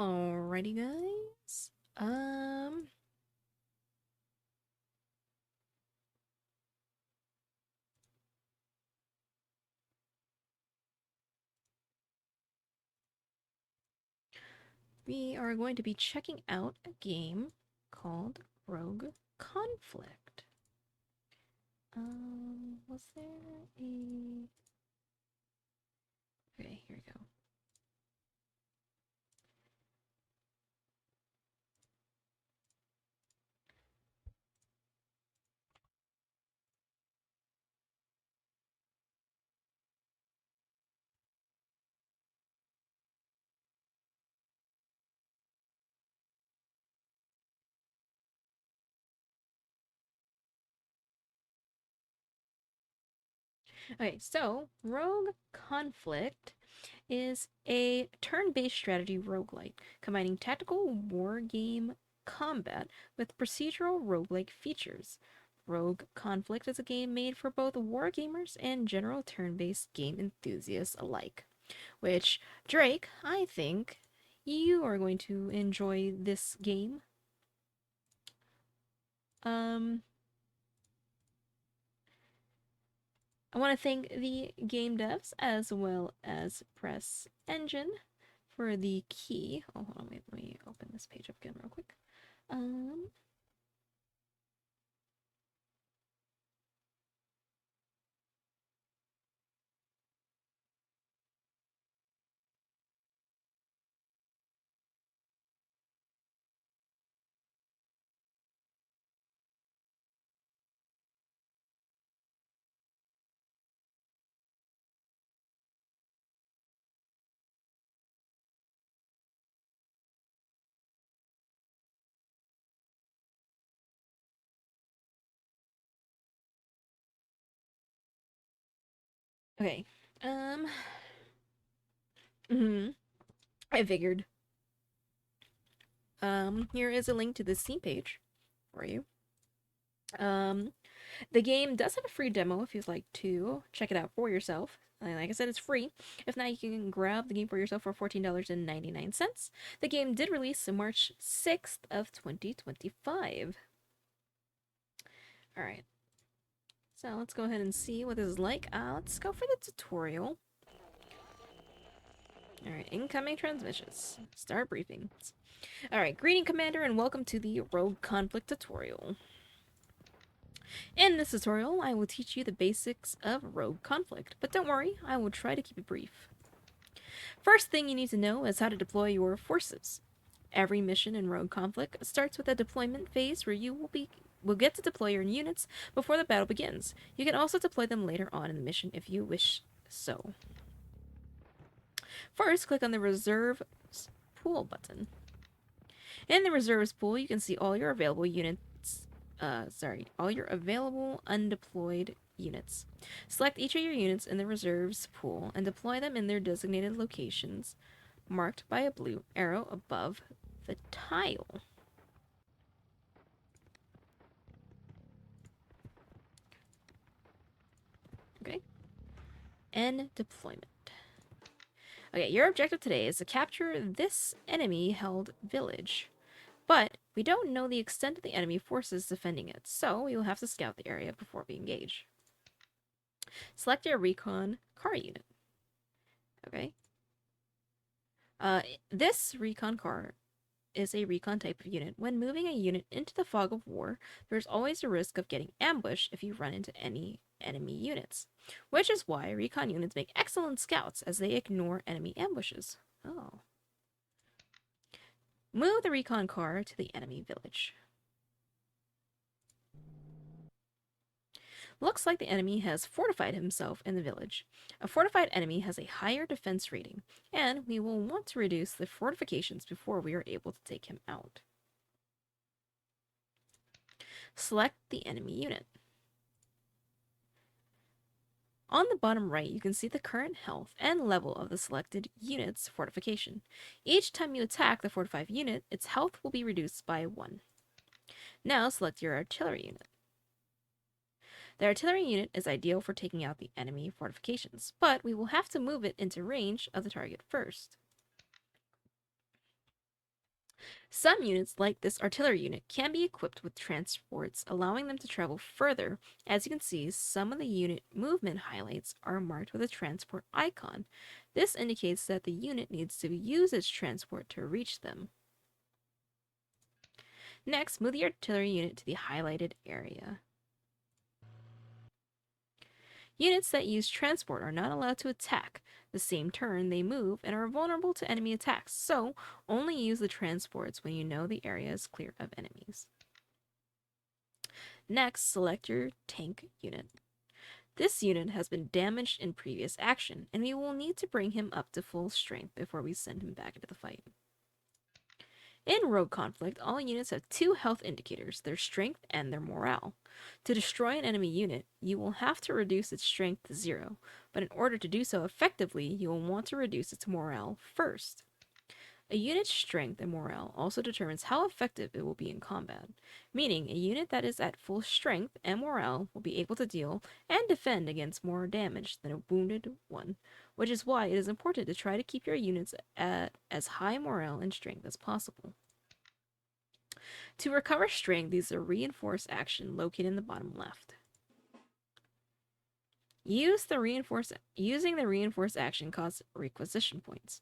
Alrighty, guys. We are going to be checking out a game called Rogue Conflict. Was there a... Okay, here we go. Okay, so Rogue Conflict is a turn-based strategy roguelite, combining tactical war game combat with procedural roguelike features. Rogue Conflict is a game made for both wargamers and general turn-based game enthusiasts alike. Which, Drake, I think you are going to enjoy this game. Um, I want to thank the game devs as well as Press Engine for the key. Oh, hold on, wait, let me open this page up again real quick. Um, okay. Um, mhm, I figured. Here is a link to the Steam page for you. Um, the game does have a free demo if you'd like to check it out for yourself. And like I said, it's free. If not, you can grab the game for yourself for $14.99. The game did release on March 6th of 2025. All right. So let's go ahead and see what this is like. Let's go for the tutorial. All right, incoming transmissions. Start briefing. All right, greeting commander and welcome to the Rogue Conflict tutorial. In this tutorial, I will teach you the basics of Rogue Conflict, but don't worry, I will try to keep it brief. First thing you need to know is how to deploy your forces. Every mission in Rogue Conflict starts with a deployment phase where you will get to deploy your units before the battle begins. You can also deploy them later on in the mission if you wish so. First, click on the Reserve Pool button. In the Reserves pool, you can see all your available units. All your available undeployed units. Select each of your units in the Reserves pool and deploy them in their designated locations, marked by a blue arrow above the tile. Okay. End deployment. Okay, your objective today is to capture this enemy-held village. But we don't know the extent of the enemy forces defending it, so we will have to scout the area before we engage. Select your recon car unit. Okay. This recon car is a recon type of unit. When moving a unit into the fog of war, there's always a risk of getting ambushed if you run into any enemy units, which is why recon units make excellent scouts as they ignore enemy ambushes. Oh. Move the recon car to the enemy village. Looks like the enemy has fortified himself in the village. A fortified enemy has a higher defense rating, and we will want to reduce the fortifications before we are able to take him out. Select the enemy unit. On the bottom right, you can see the current health and level of the selected unit's fortification. Each time you attack the fortified unit, its health will be reduced by 1. Now select your artillery unit. The artillery unit is ideal for taking out the enemy fortifications, but we will have to move it into range of the target first. Some units, like this artillery unit, can be equipped with transports, allowing them to travel further. As you can see, some of the unit movement highlights are marked with a transport icon. This indicates that the unit needs to use its transport to reach them. Next, move the artillery unit to the highlighted area. Units that use transport are not allowed to attack the same turn they move and are vulnerable to enemy attacks, so only use the transports when you know the area is clear of enemies. Next, select your tank unit. This unit has been damaged in previous action, and we will need to bring him up to full strength before we send him back into the fight. In Rogue Conflict, all units have two health indicators, their strength and their morale. To destroy an enemy unit, you will have to reduce its strength to 0, but in order to do so effectively, you will want to reduce its morale first. A unit's strength and morale also determines how effective it will be in combat, meaning a unit that is at full strength and morale will be able to deal and defend against more damage than a wounded one, which is why it is important to try to keep your units at as high morale and strength as possible. To recover strength, use the reinforce action located in the bottom left. Using the reinforce action costs requisition points,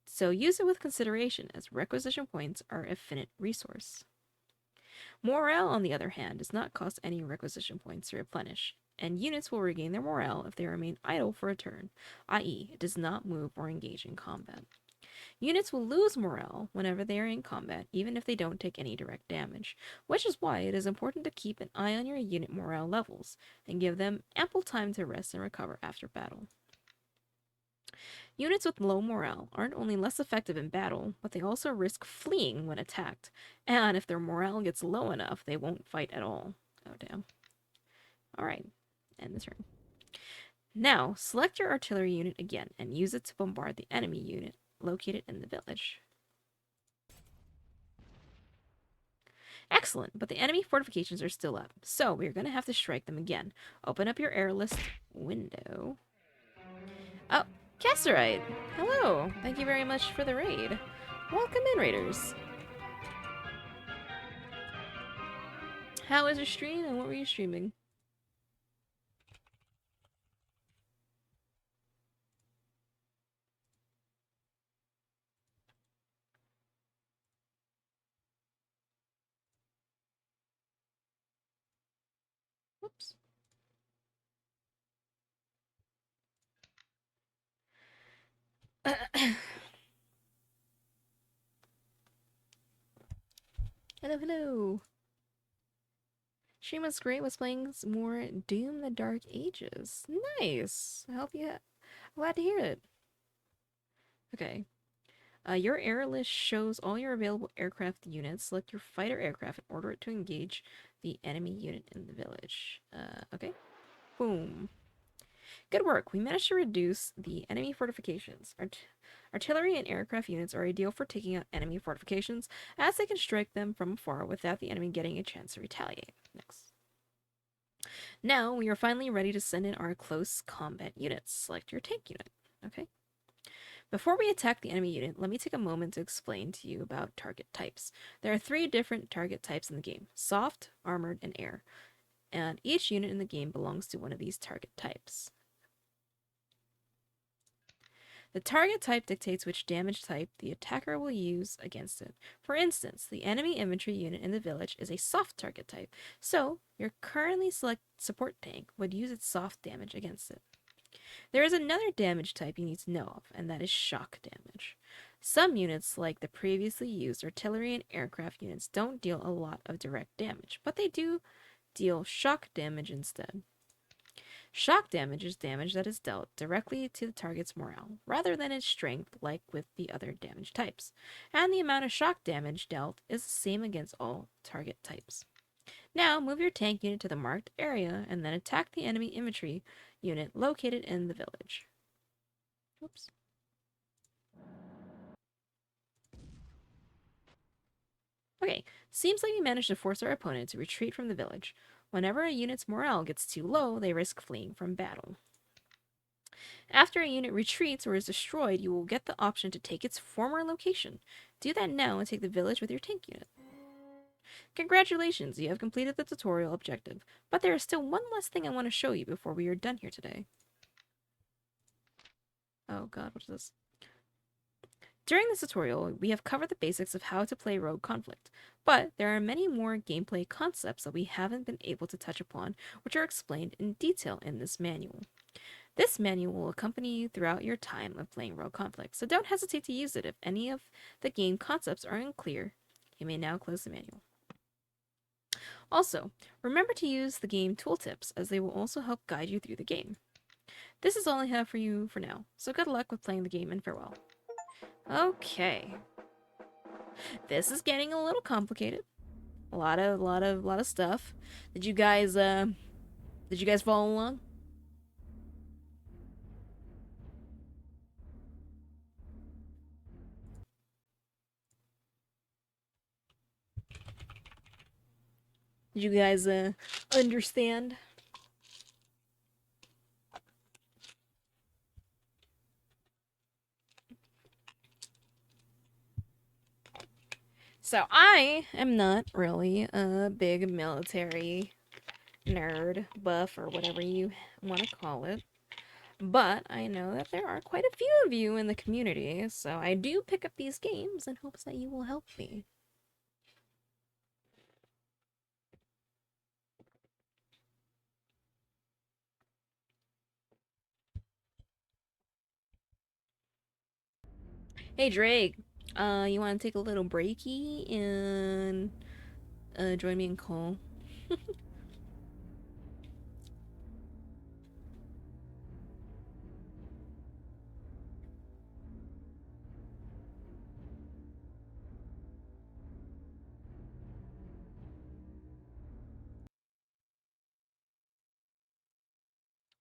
so use it with consideration as requisition points are a finite resource. Morale, on the other hand, does not cost any requisition points to replenish, and units will regain their morale if they remain idle for a turn, i.e., it does not move or engage in combat. Units will lose morale whenever they are in combat, even if they don't take any direct damage, which is why it is important to keep an eye on your unit morale levels and give them ample time to rest and recover after battle. Units with low morale aren't only less effective in battle, but they also risk fleeing when attacked, and if their morale gets low enough, they won't fight at all. Oh, damn. Alright, end the turn. Now, select your artillery unit again and use it to bombard the enemy unit located in the village. Excellent, but the enemy fortifications are still up, so we're going to have to strike them again. Open up your air list window. Oh, Casterite! Hello! Thank you very much for the raid. Welcome in, raiders. How was your stream and what were you streaming? Whoops. Hello, hello. Stream was great. Was playing more Doom: The Dark Ages. Nice. I hope you. Glad to hear it. Okay. Your air list shows all your available aircraft units. Select your fighter aircraft and order it to engage the enemy unit in the village. Okay. Boom. Good work. We managed to reduce the enemy fortifications. Artillery and aircraft units are ideal for taking out enemy fortifications, as they can strike them from afar without the enemy getting a chance to retaliate. Next. Now, we are finally ready to send in our close combat units. Select your tank unit. Okay. Before we attack the enemy unit, let me take a moment to explain to you about target types. There are 3 different target types in the game: soft, armored, and air. And each unit in the game belongs to one of these target types. The target type dictates which damage type the attacker will use against it. For instance, the enemy infantry unit in the village is a soft target type, so your currently select support tank would use its soft damage against it. There is another damage type you need to know of, and that is shock damage. Some units, like the previously used artillery and aircraft units, don't deal a lot of direct damage, but they do deal shock damage instead. Shock damage is damage that is dealt directly to the target's morale, rather than its strength like with the other damage types, and the amount of shock damage dealt is the same against all target types. Now, move your tank unit to the marked area, and then attack the enemy infantry unit located in the village. Oops. Okay, seems like we managed to force our opponent to retreat from the village. Whenever a unit's morale gets too low, they risk fleeing from battle. After a unit retreats or is destroyed, you will get the option to take its former location. Do that now and take the village with your tank unit. Congratulations, you have completed the tutorial objective, but there is still one last thing I want to show you before we are done here today. Oh god, what is this? During this tutorial, we have covered the basics of how to play Rogue Conflict, but there are many more gameplay concepts that we haven't been able to touch upon, which are explained in detail in this manual. This manual will accompany you throughout your time of playing Rogue Conflict, so don't hesitate to use it if any of the game concepts are unclear. You may now close the manual. Also, remember to use the game tooltips, as they will also help guide you through the game. This is all I have for you for now, so good luck with playing the game and farewell. Okay. This is getting a little complicated. A lot of stuff. Did you guys follow along? Did you guys understand? So I am not really a big military nerd, buff, or whatever you want to call it. But I know that there are quite a few of you in the community, so I do pick up these games in hopes that you will help me. Hey Drake, you want to take a little breaky and join me in call?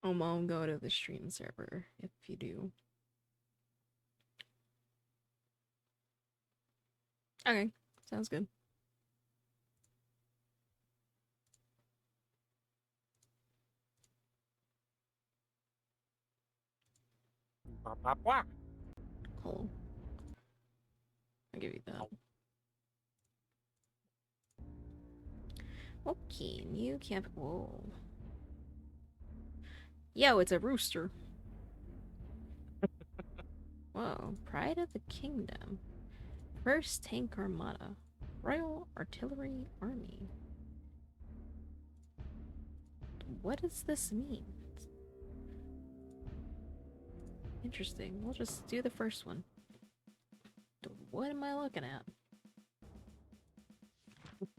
I'll go to the stream server if you do. Okay, sounds good. Cool. I'll give you that. Okay, new camp. Whoa. Yo, it's a rooster. Whoa, Pride of the Kingdom. First Tank Armada. Royal Artillery Army. What does this mean? Interesting. We'll just do the first one. What am I looking at?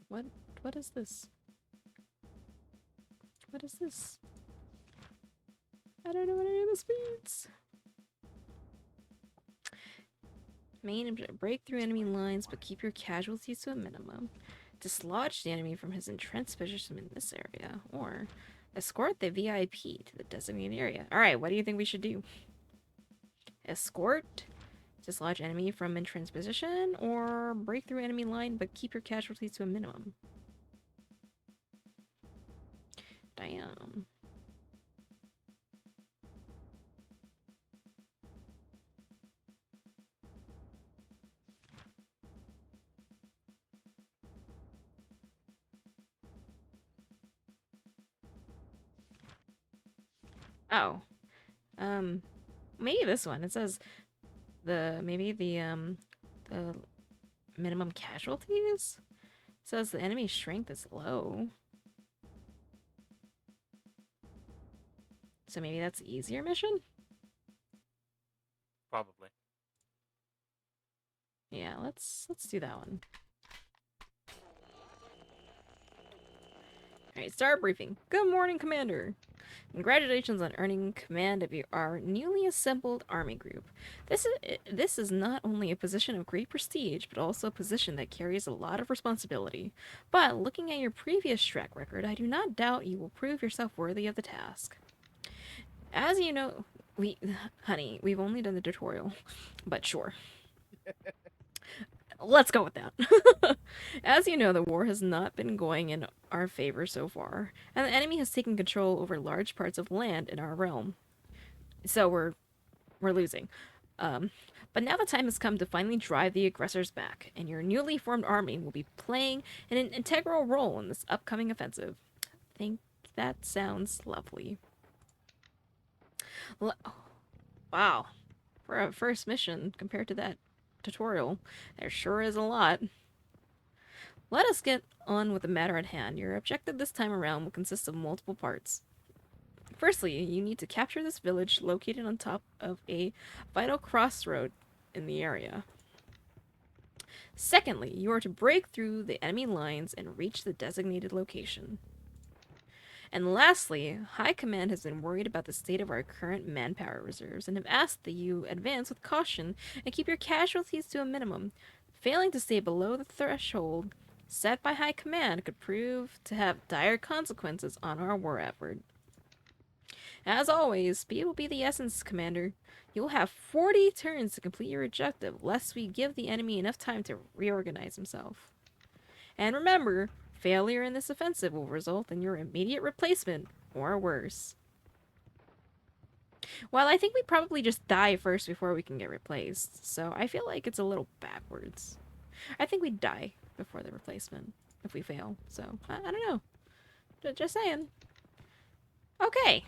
What is this? What is this? I don't know what any of this means. Main objective: break through enemy lines, but keep your casualties to a minimum. Dislodge the enemy from his entrenched position in this area, or escort the VIP to the designated area. Alright, what do you think we should do? Escort, dislodge enemy from entrenched position, or break through enemy line but keep your casualties to a minimum? Damn. Oh. Maybe this one. It says the minimum casualties? It says the enemy strength is low. So maybe that's the easier mission? Probably. Yeah, let's do that one. Alright, start briefing. Good morning, Commander. Congratulations on earning command of our newly assembled army group. This is not only a position of great prestige, but also a position that carries a lot of responsibility. But looking at your previous track record, I do not doubt you will prove yourself worthy of the task. As you know, honey, we've only done the tutorial, but sure. Let's go with that. As you know, the war has not been going in our favor so far, and the enemy has taken control over large parts of land in our realm. So we're losing. Um, but now the time has come to finally drive the aggressors back, and your newly formed army will be playing an integral role in this upcoming offensive. I think that sounds lovely. Oh, wow. For a first mission compared to that tutorial, there sure is a lot. Let us get on with the matter at hand. Your objective this time around will consist of multiple parts. Firstly, you need to capture this village located on top of a vital crossroad in the area. Secondly, you are to break through the enemy lines and reach the designated location. And lastly, High Command has been worried about the state of our current manpower reserves and have asked that you advance with caution and keep your casualties to a minimum. Failing to stay below the threshold set by High Command could prove to have dire consequences on our war effort. As always, speed will be the essence, Commander. You will have 40 turns to complete your objective, lest we give the enemy enough time to reorganize himself. And remember, failure in this offensive will result in your immediate replacement, or worse. Well, I think we probably just die first before we can get replaced, so I feel like it's a little backwards. I think we die before the replacement if we fail, so I don't know. Just saying. Okay.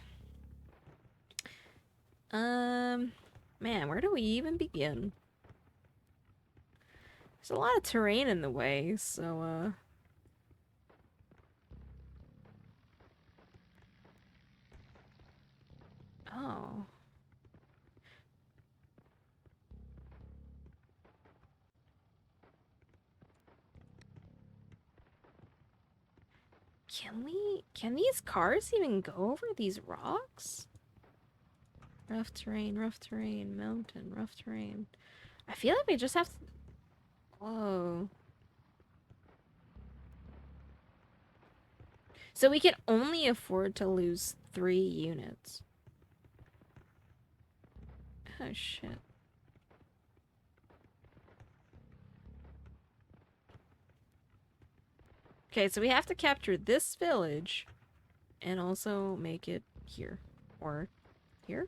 Man, where do we even begin? There's a lot of terrain in the way, so, Oh. Can these cars even go over these rocks? Rough terrain, mountain, rough terrain. I feel like we just have to... Whoa. So we can only afford to lose 3 units. Oh, shit. Okay, so we have to capture this village and also make it here. Or here?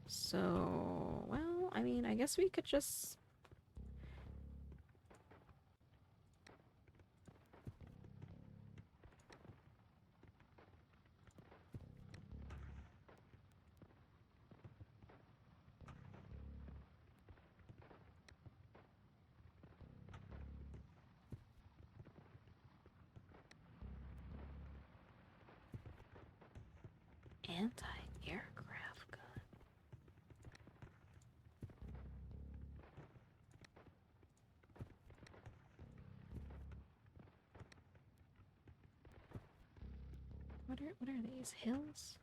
So, well, I mean, I guess we could just... Anti-aircraft gun. What are these? Hills?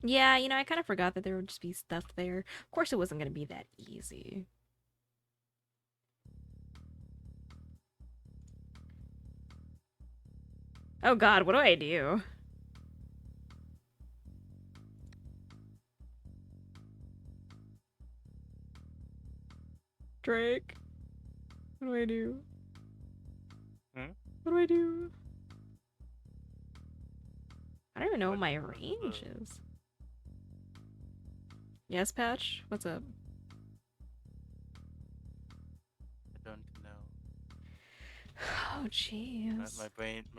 Yeah, you know, I kind of forgot that there would just be stuff there. Of course it wasn't going to be that easy. Oh god, what do I do? Drake, what do I do? What do I do? I don't even know what my range is. Yes, Patch? What's up? I don't know. Oh, jeez. My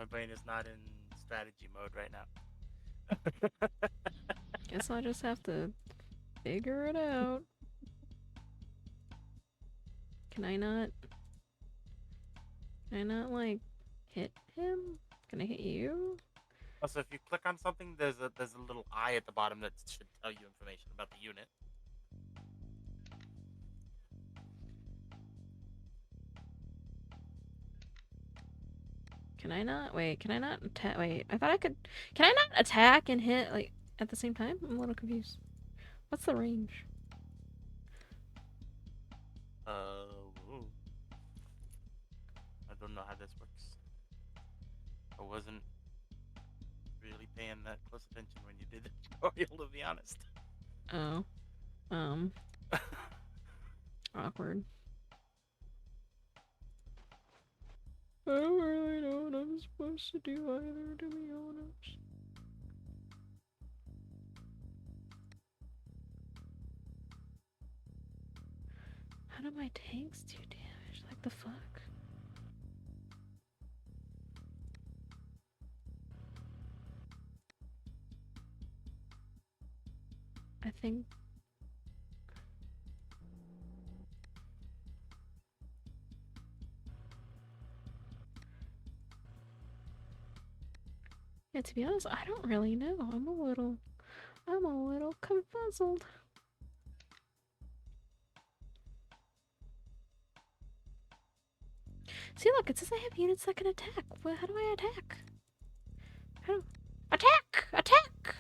brain is not in strategy mode right now. Guess I'll just have to figure it out. Can I not, like, hit him? Can I hit you? Also, if you click on something, there's a little eye at the bottom that should tell you information about the unit. Can I not? Wait, can I not attack? Wait, I thought I could... Can I not attack and hit, like, at the same time? I'm a little confused. What's the range? Ooh. I don't know how this works. I wasn't really paying that close attention when you did the tutorial, to be honest. Oh. Awkward. I don't really know what I'm supposed to do either, to be honest. How do my tanks do damage? Like the fuck? I think... Yeah, to be honest, I don't really know. I'm a little confuzzled. See, look, it says I have units that can attack. Well, how do I attack? How do... Attack! Attack!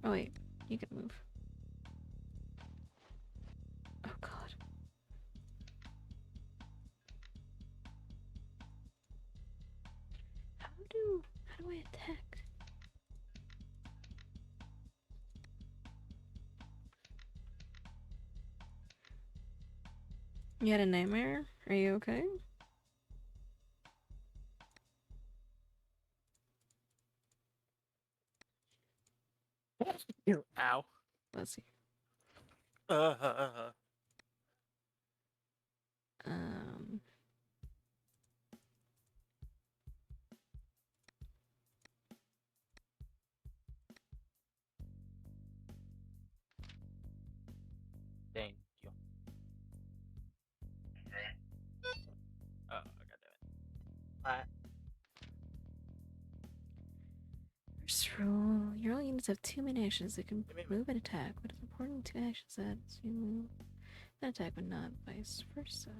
Oh, wait. You can move. Oh, God. How do I attack? You had a nightmare? Are you okay? Ow. Let's see. Uh, Um... Thank you. Oh, goddammit. First rule. Your all units have 2 main actions. They can Wait. move and attack. What is important? 2 actions that you move and attack, but not vice versa.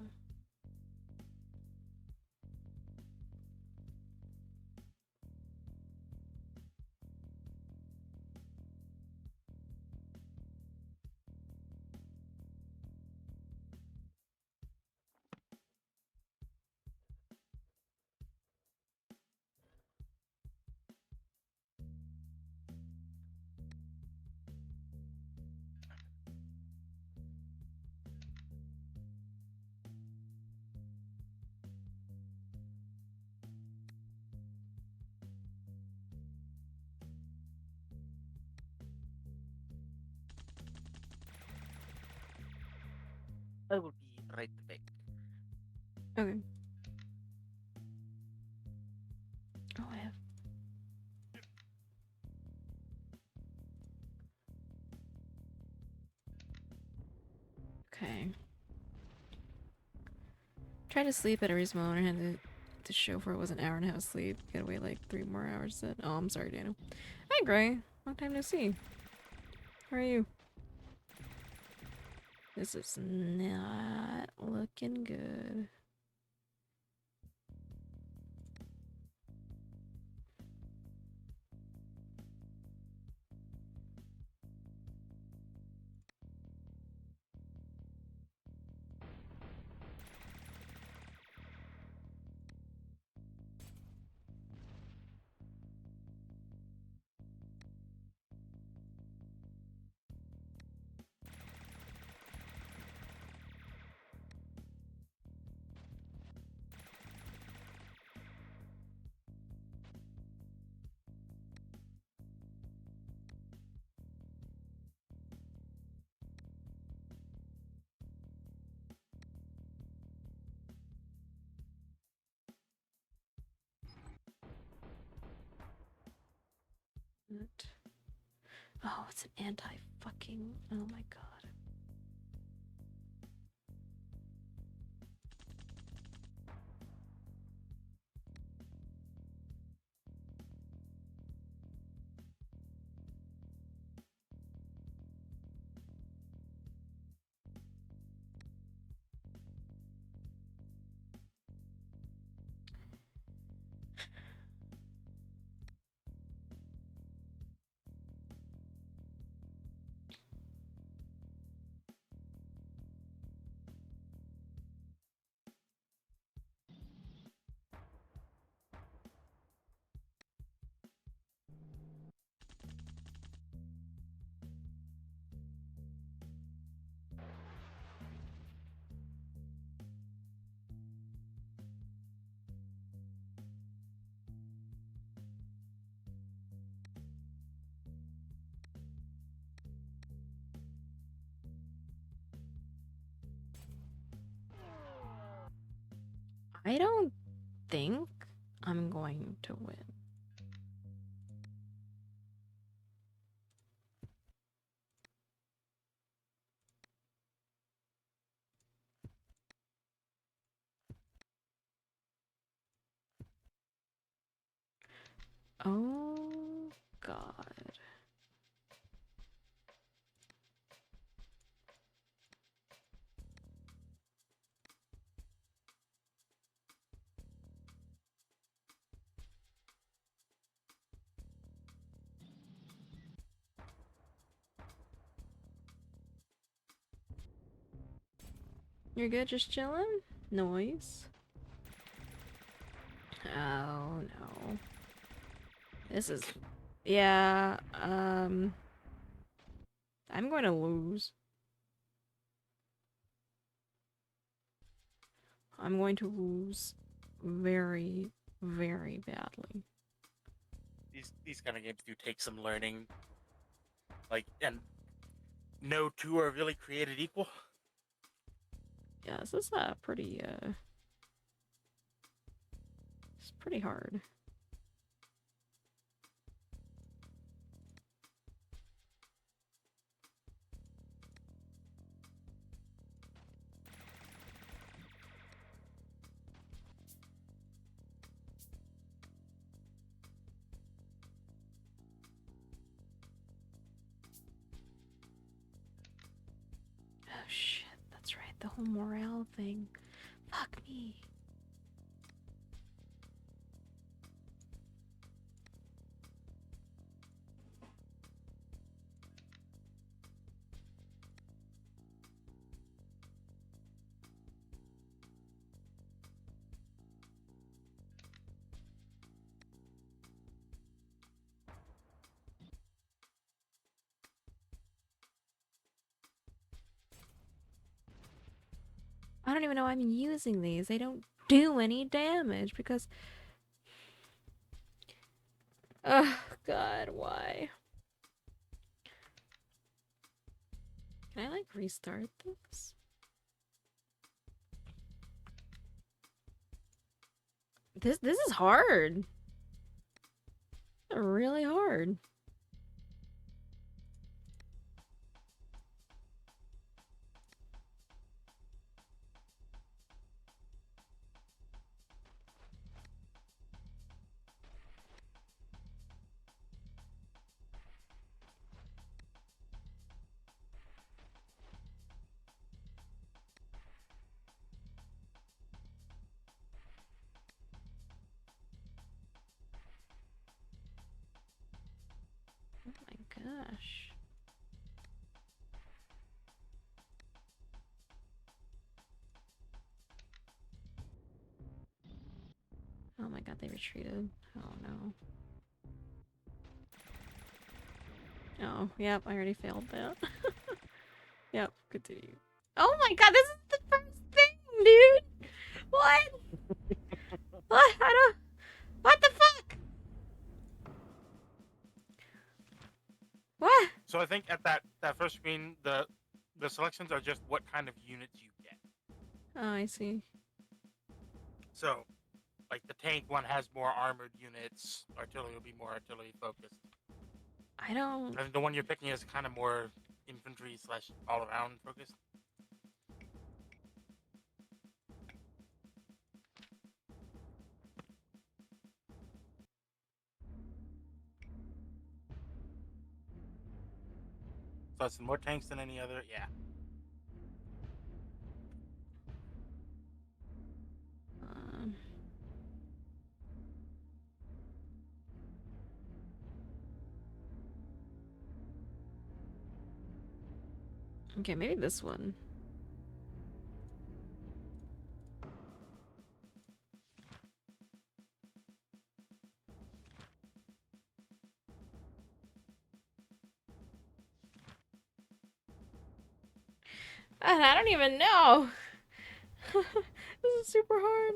I will be right back. Okay. Oh, I have. Okay. Tried to sleep at a reasonable moment and had to show for it was an hour and a half of sleep. Gotta wait like 3 more hours then. Oh, I'm sorry, Daniel. Hi, Gray. Long time no see. How are you? This is not looking good. What? Oh, it's an anti-fucking... Oh my god. I don't think I'm going to win. Oh, God. You're good, just chilling? Noise. Oh, no. This is... Yeah, I'm going to lose. I'm going to lose very, very badly. These kind of games do take some learning. Like, and no two are really created equal. Yeah, this is pretty, it's pretty hard. Oh shit, that's right, the whole morale thing. Fuck me. I don't even know I'm using these. They don't do any damage because... Oh, God, why? Can I, like, restart this? This is hard. Really hard. Oh my gosh. Oh my god, they retreated. Oh no. Oh, yep, I already failed that. Yep, continue. Oh my god, this is the first thing, dude! What? What? I don't... What the fuck? What? So I think at that first screen, the selections are just what kind of units you get. Oh, I see. So, like the tank one has more armored units. Artillery will be more artillery focused. I don't... I think the one you're picking is kind of more infantry slash all around focused. So it's more tanks than any other. Yeah. Um... Okay, maybe this one. And I don't even know. This is super hard.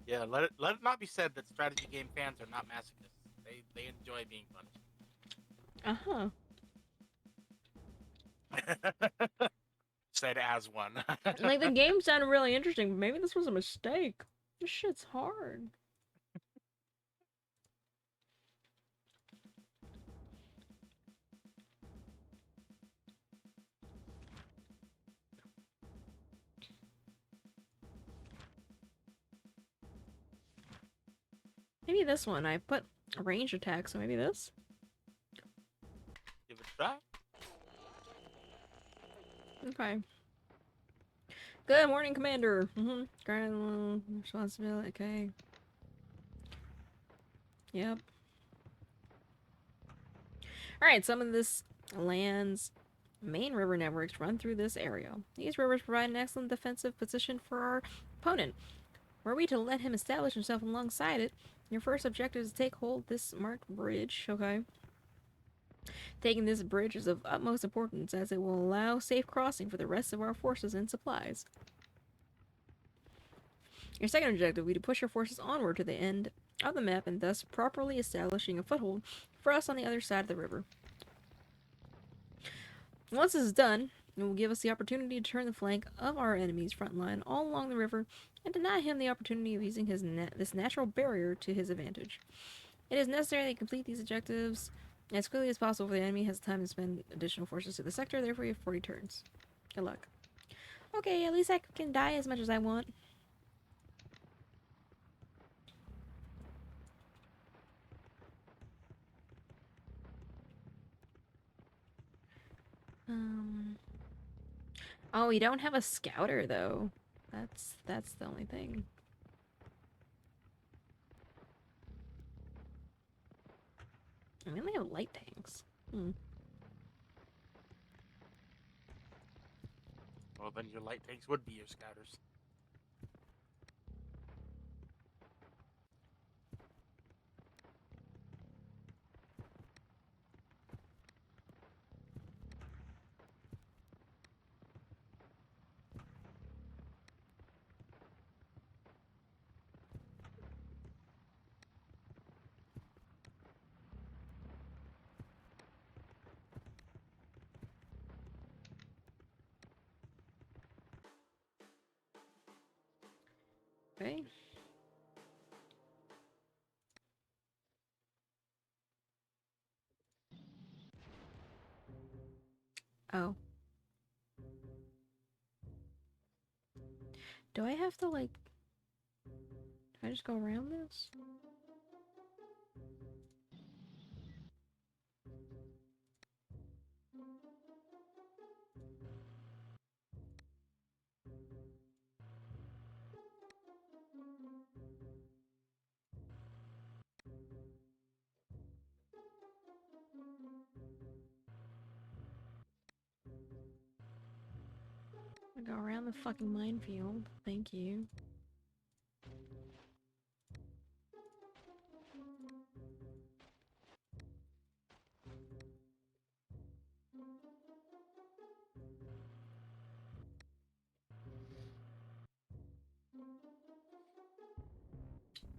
Yeah. Let it not be said that strategy game fans are not masochists. They enjoy being punished. Uh-huh. Said as one. Like, the game sounded really interesting, but maybe this was a mistake. This shit's hard. Maybe this one. I put a range attack, so maybe this? Give it a try. Okay. Good morning, Commander. Grand responsibility. Okay. Yep. Alright, some of this land's main river networks run through this area. These rivers provide an excellent defensive position for our opponent. Were we to let him establish himself alongside it, your first objective is to take hold this marked bridge, okay? Taking this bridge is of utmost importance as it will allow safe crossing for the rest of our forces and supplies. Your second objective will be to push your forces onward to the end of the map and thus properly establishing a foothold for us on the other side of the river. Once this is done, it will give us the opportunity to turn the flank of our enemy's front line all along the river and deny him the opportunity of using this natural barrier to his advantage. It is necessary to complete these objectives as quickly as possible for the enemy has time to spend additional forces to the sector, therefore you have 40 turns. Good luck. Okay, at least I can die as much as I want. Oh, we don't have a scouter though. That's the only thing. I mean, they have light tanks. Well, then your light tanks would be your scouters. Okay. Oh. Do I have to, like... Do I just go around this? I go around the fucking minefield. Thank you.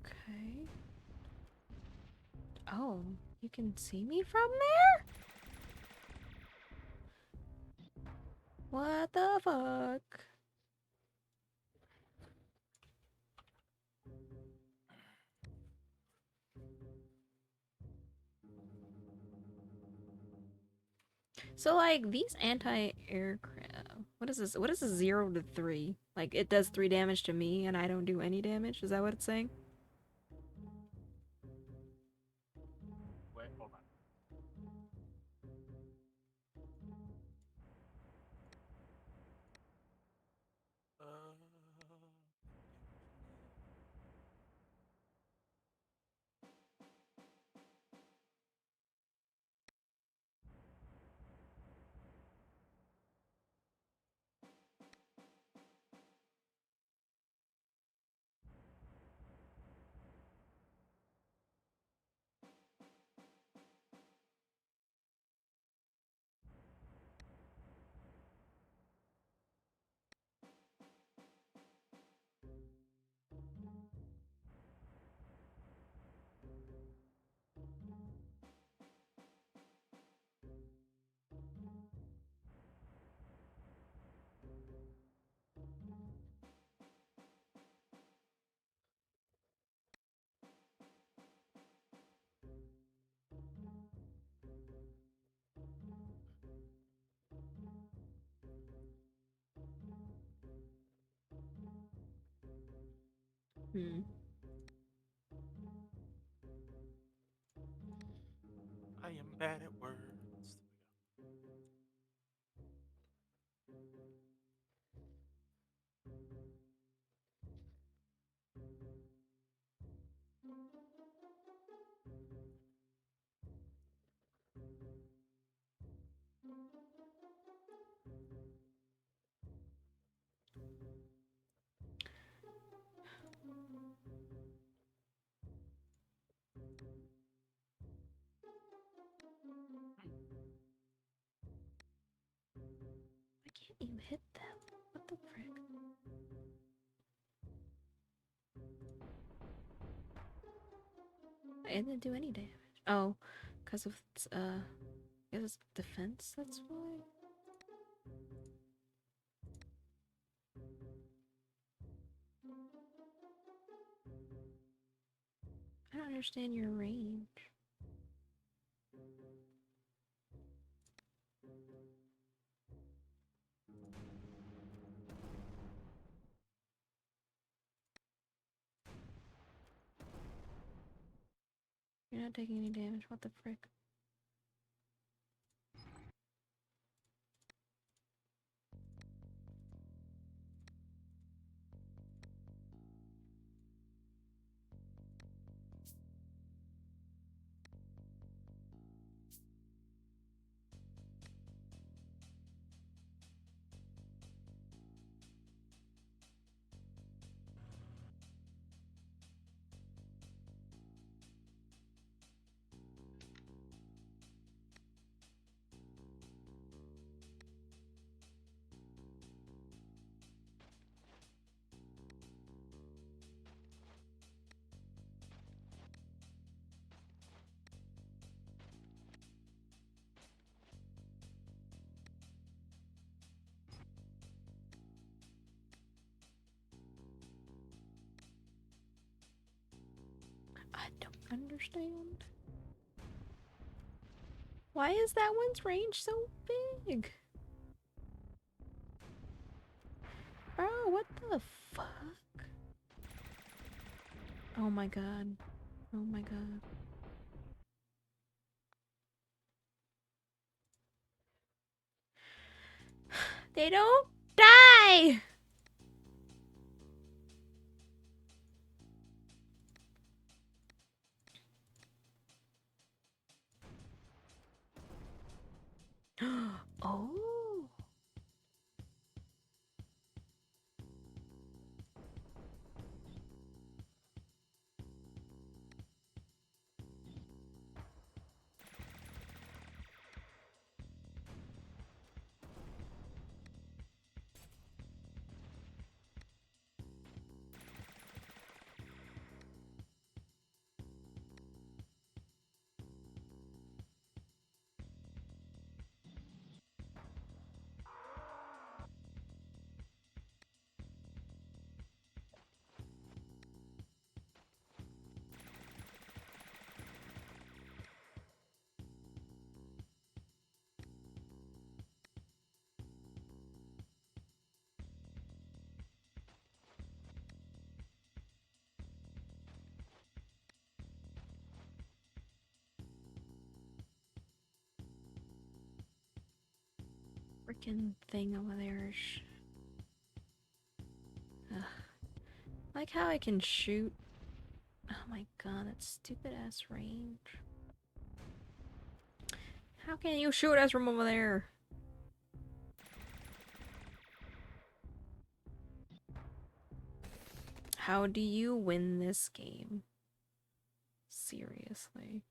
Okay. Oh, you can see me from there? What the fuck? So, like, these anti-aircraft... What is this? What is this 0 to 3? Like, it does 3 damage to me and I don't do any damage? Is that what it's saying? Wait, hold on. Hmm. I am bad at words. I can't even hit them. What the frick? It didn't do any damage. Oh, because of its, I guess it's defense, that's why? I don't understand your range. You're not taking any damage. What the frick? I don't understand. Why is that one's range so big? Bro, what the fuck? Oh my god. Oh my god. They don't die! Oh. Freaking thing over there. Ugh. Like how I can shoot. Oh my god, that stupid ass range. How can you shoot us from over there? How do you win this game? Seriously.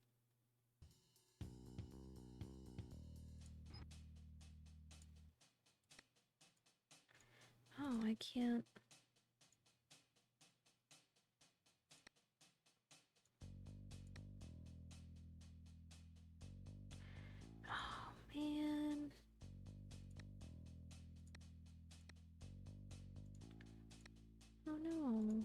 Oh, I can't. Oh, man. Oh, no.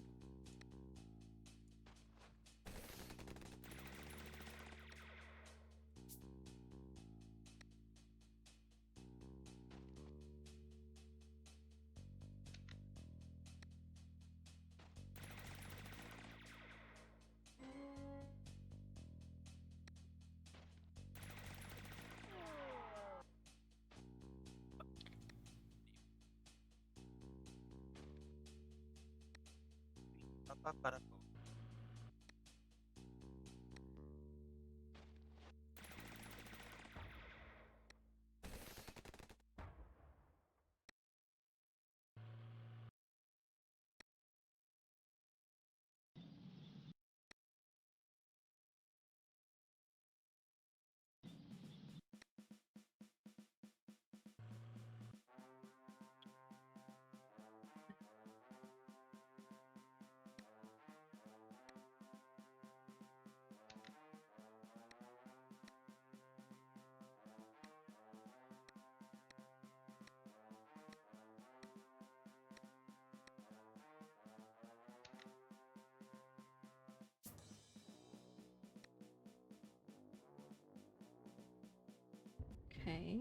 Okay.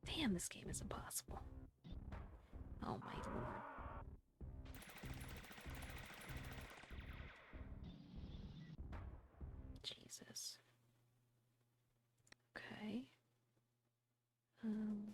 Damn, this game is impossible. Oh my lord. Jesus. Okay. Um.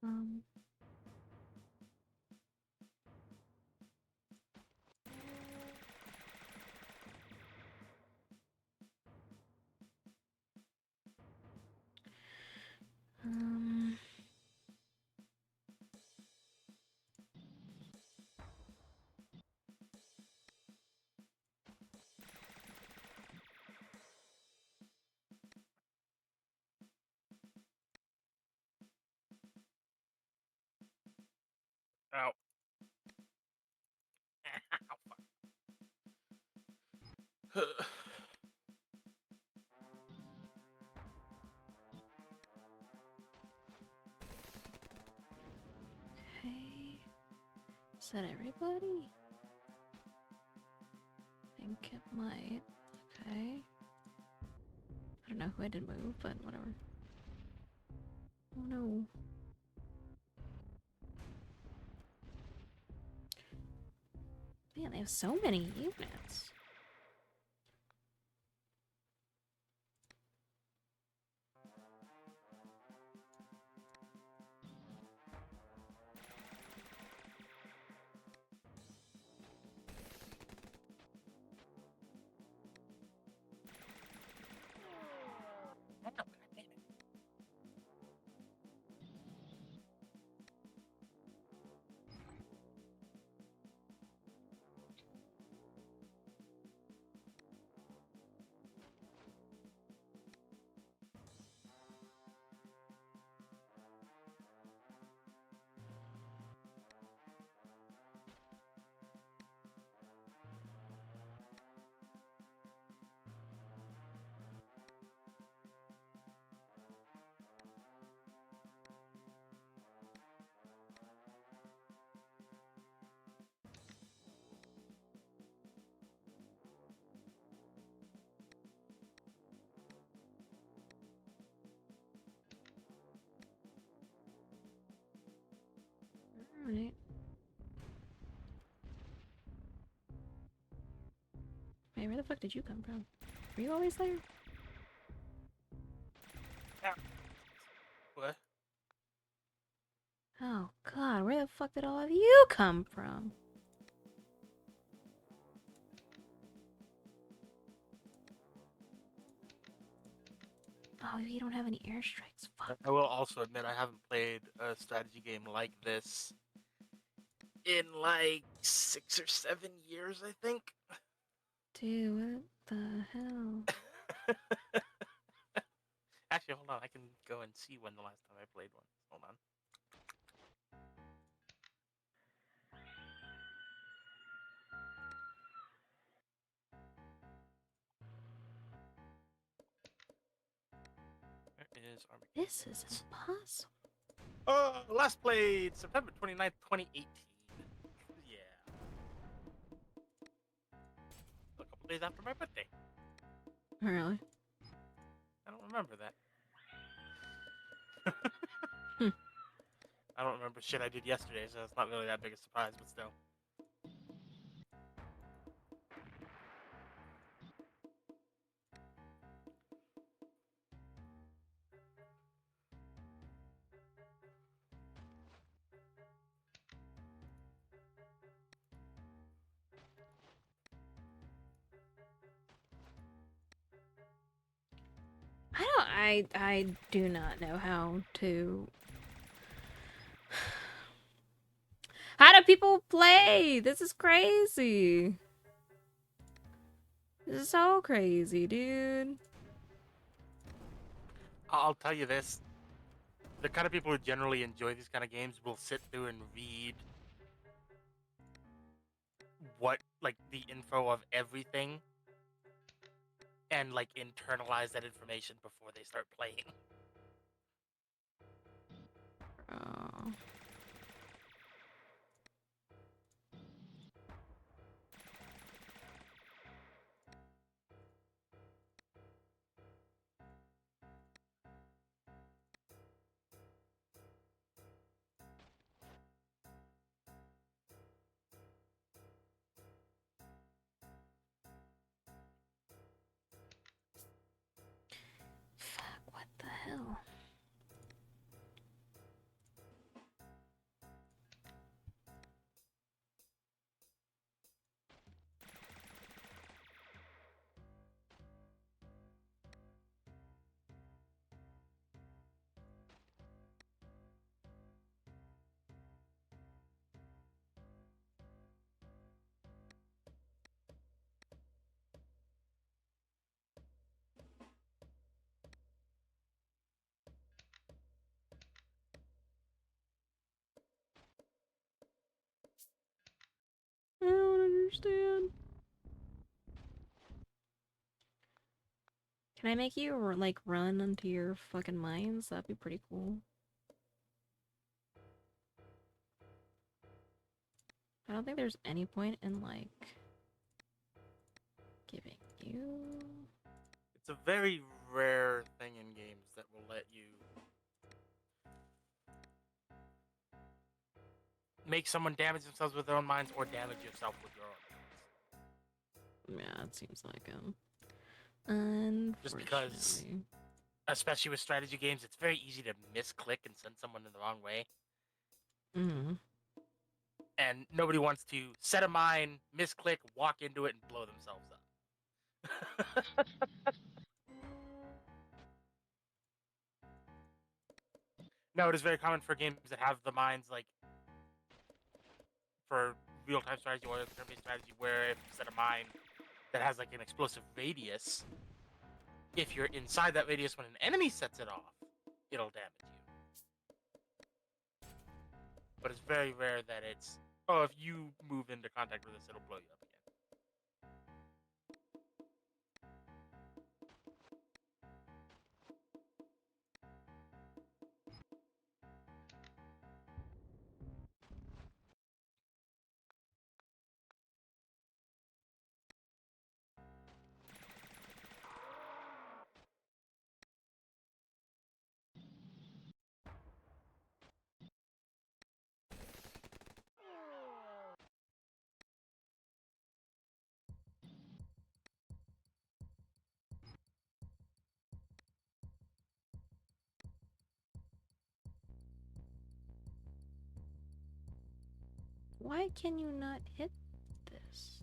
Go. Um. Um. Ow. Ow, fuck. Okay. Is that everybody? I think it might. Okay. I don't know who I did move, but whatever. Oh no. Man, they have so many units. God damn it. Alright. Wait, where the fuck did you come from? Were you always there? Ow. What? Oh god, where the fuck did all of you come from? Oh, you don't have any airstrikes. Fuck. I will also admit I haven't played a strategy game like this in like 6 or 7 years, I think. Dude, what the hell? Actually, hold on. I can go and see when the last time I played one. Hold on. Where is Army? This is impossible. Last played September 29th, 2018. Yeah. days after my birthday. Really? I don't remember that. Hmm. I don't remember shit I did yesterday, so it's not really that big a surprise, but still. I do not know how to. How do people play? This is crazy. This is so crazy, dude. I'll tell you this. The kind of people who generally enjoy these kind of games will sit through and read what, like, the info of everything and, like, internalize that information before they start playing. Oh. Fuck, what the hell? I don't understand. Can I make you like run into your fucking mines? That'd be pretty cool. I don't think there's any point in like giving you. It's a very rare thing in games that will let you make someone damage themselves with their own minds or damage yourself with your own minds. Yeah, it seems like unfortunately. Just because, especially with strategy games, it's very easy to misclick and send someone in the wrong way. Mm-hmm. And nobody wants to set a mine, misclick, walk into it, and blow themselves up. No, it is very common for games that have the mines, like, for real-time strategy or turn-based strategy, where if you set a mine that has, like, an explosive radius, if you're inside that radius when an enemy sets it off, it'll damage you. But it's very rare that it's, oh, if you move into contact with this, it'll blow you up again. Why can you not hit this?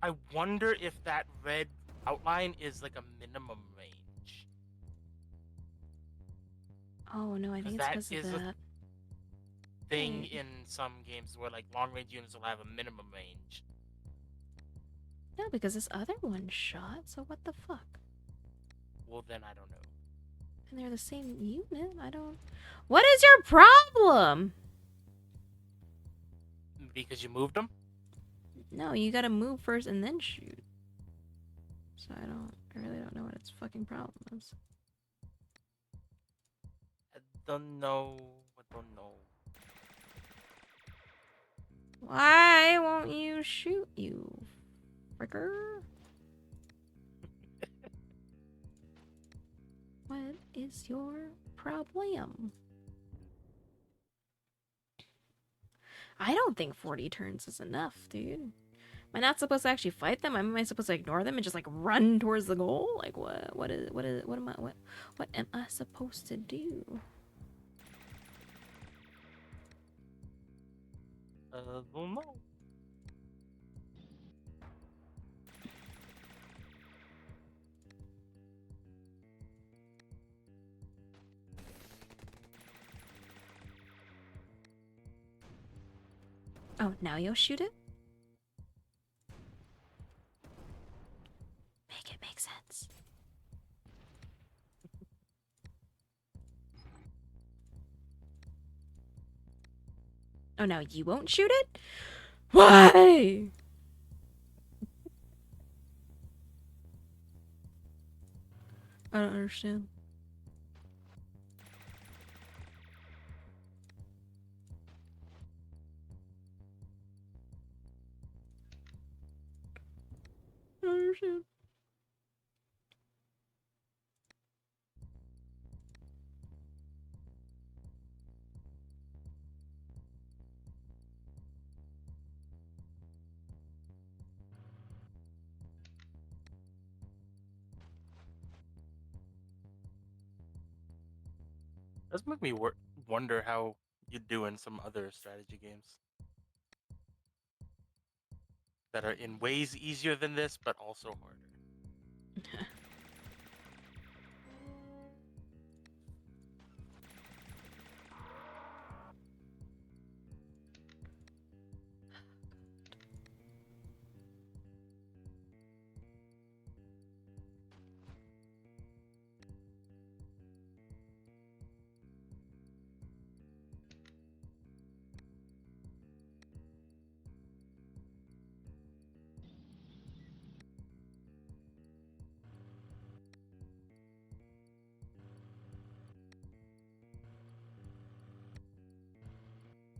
I wonder if that red outline is like a minimum range. Oh no, I think it's because of that Thing in some games where like long range units will have a minimum range. No, because this other one shot, so what the fuck? Well, then I don't know. And they're the same unit? I don't... What is your problem? Because you moved them? No, you gotta move first and then shoot. So I really don't know what its fucking problem is. I don't know. Why won't you shoot, you fricker? What is your problem? I don't think 40 turns is enough, dude. Am I not supposed to actually fight them? Am I supposed to ignore them and just like run towards the goal? Like what am I supposed to do? Well, no. Oh, now you'll shoot it? Make it make sense. Oh, now you won't shoot it? Why? I don't understand. I don't understand. Does make me wonder how you do in some other strategy games that are in ways easier than this, but also harder.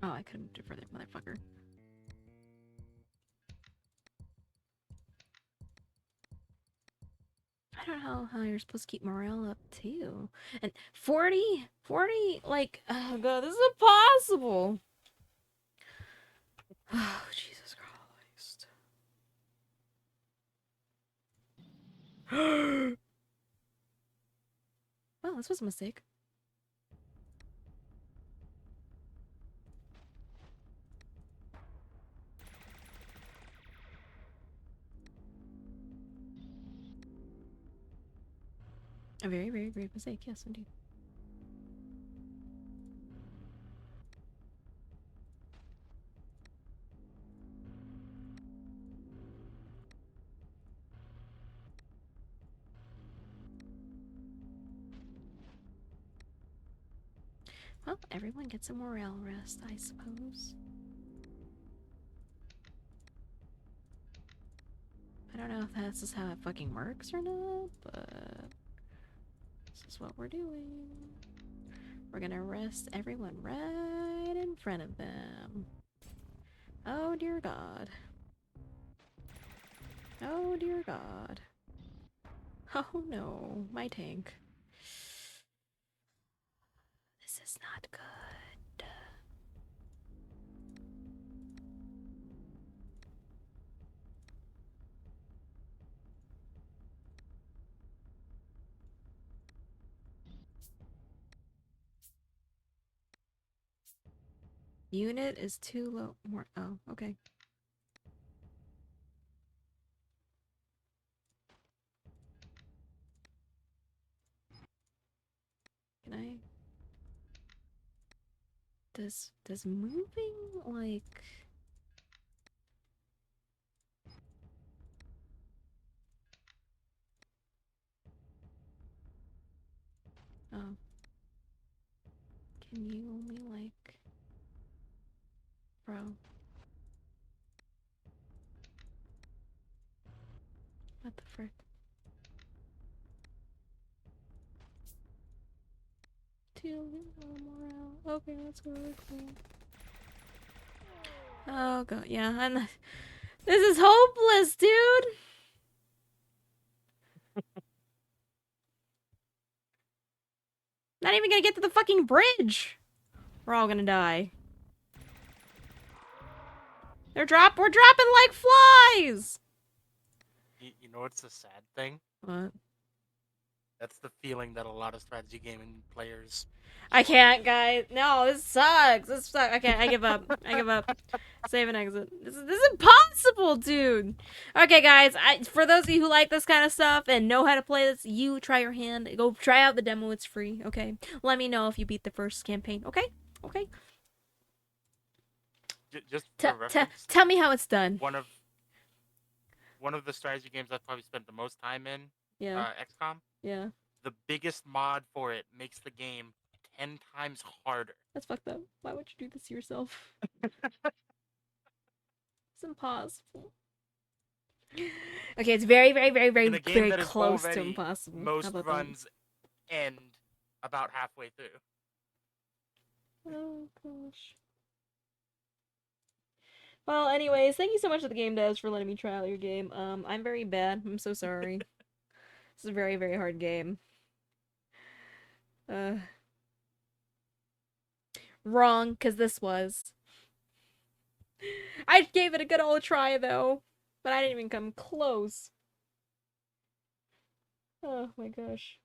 Oh, I could have moved it further, motherfucker. I don't know how you're supposed to keep morale up too. And 40? 40? Like, oh god, this is impossible. Oh, Jesus Christ. Well, this was a mistake. A very, very grave mistake, yes, indeed. Well, everyone gets a morale rest, I suppose. I don't know if this is how it fucking works or not, but this is what we're doing. We're gonna rest everyone right in front of them. Oh dear God. Oh dear God. Oh no, my tank. This is not good. Unit is too low. More. Oh, okay. Can I? Does moving like? Oh. Can you only like? Bro. What the frick? Too little morale. Okay, that's really cool. Oh god, yeah, and This is hopeless, dude. Not even gonna get to the fucking bridge. We're all gonna die. We're dropping like flies. You know what's the sad thing? What? That's the feeling that a lot of strategy gaming players. I can't, guys. No, this sucks. This sucks. I can't. I give up. I give up. Save and exit. This is impossible, dude. Okay, guys. For those of you who like this kind of stuff and know how to play this, you try your hand. Go try out the demo. It's free. Okay. Let me know if you beat the first campaign. Okay. Okay. Just for reference, Tell me how it's done. one of the strategy games I've probably spent the most time in, Yeah. XCOM. Yeah. The biggest mod for it makes the game 10 times harder. That's fucked up. Why would you do this to yourself? It's impossible. Okay, it's very, very, very, very, In a game very that is close to already impossible. How most about runs end about halfway through. that? Oh gosh. Well, anyways, thank you so much to the Game Devs for letting me try out your game. I'm very bad. I'm so sorry. This is a very, very hard game. Wrong, because this was. I gave it a good old try, though. But I didn't even come close. Oh my gosh.